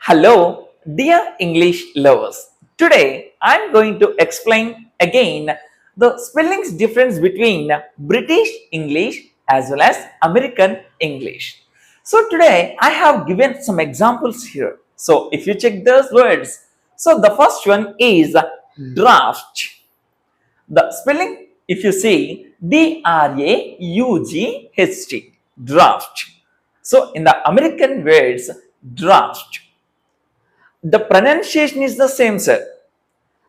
Hello, dear English lovers. Today I'm going to explain again the spellings difference between British English as well as American English. So today I have given some examples here. So if you check those words, so the first one is draft. The spelling, if you see Draught, draft. So in the American words, draft, the pronunciation is the same, sir.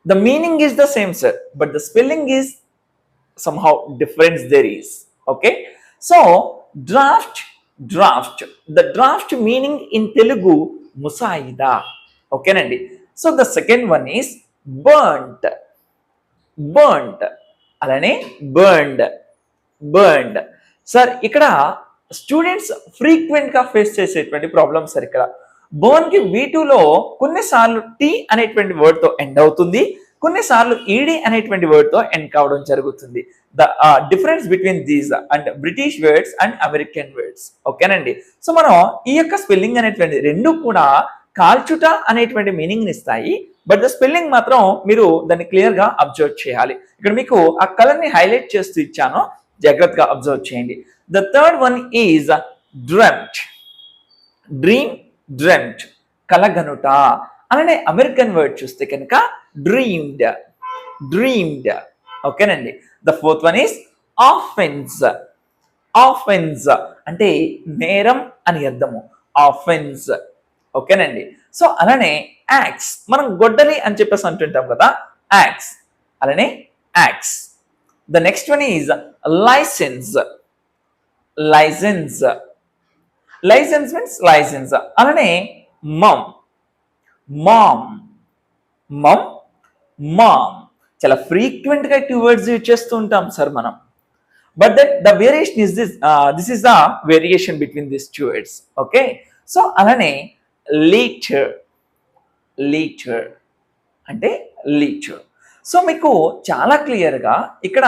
The meaning is the same, sir, but the spelling is somehow difference there is. Okay, so draft. The draft meaning in Telugu musaida. Okay, Nandi. So the second one is burnt. Burnt. అలానే burned sir ఇక్కడ students frequent గా face చేసేటువంటి problem sir ఇక్కడ burn కి V2లో కొన్నిసార్లు tea అనేటువంటి word తో end అవుతుంది, కొన్నిసార్లు ఈడి అనేటువంటి వర్డ్ తో ఎండ్ కావడం జరుగుతుంది. The difference between these and British words and American words. ఓకేనండి. సో మనం ఈ యొక్క స్పెల్లింగ్ అనేటువంటి రెండు కూడా కాల్చుట అనేటువంటి మీనింగ్ ఇస్తాయి, బట్ ద స్పెల్లింగ్ మాత్రం మీరు దాన్ని క్లియర్ గా అబ్జర్వ్ చేయాలి. ఇక్కడ మీకు ఆ కలర్ ని హైలైట్ చేస్తూ ఇచ్చాను, జాగ్రత్తగా అబ్జర్వ్ చేయండి. The third one is dreamt. Dreamt కలగనుట. అలానే అమెరికన్ వర్డ్ చూస్తే కనుక డ్రీమ్డ్. ఓకేనండి. The fourth one is offence అంటే నేరం అని అర్థము, ఆఫెన్స్. ఓకేనండి. సో అలానే యాక్స్, మనం గొడ్డలి అని చెప్పేసి అంటుంటాం కదా, యాక్స్. అలానే axe. The next one is licence means licence. అలానే మామ్. చాలా ఫ్రీక్వెంట్ గా టూ వర్డ్స్ యూజ్ చేస్తూ ఉంటాం సార్ మనం, but that the variation is this is the variation between this two words. Okay. So అలానే లీటర్ అంటే litre. So మీకు చాలా క్లియర్గా ఇక్కడ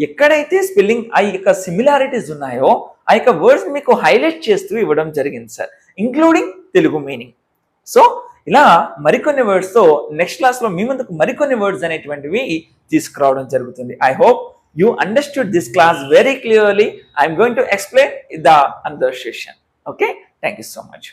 ఎక్కడైతే స్పెల్లింగ్ ఆ యొక్క సిమిలారిటీస్ ఉన్నాయో ఆ యొక్క వర్డ్స్ మీకు హైలైట్ చేస్తూ ఇవ్వడం జరిగింది sir, including Telugu meaning. So ఇలా మరికొన్ని వర్డ్స్తో నెక్స్ట్ క్లాస్లో మీ ముందుకు మరికొన్ని వర్డ్స్ అనేటువంటివి తీసుకురావడం జరుగుతుంది. I hope you understood this class very clearly. I'm going to explain the another session. Okay, thank you so much.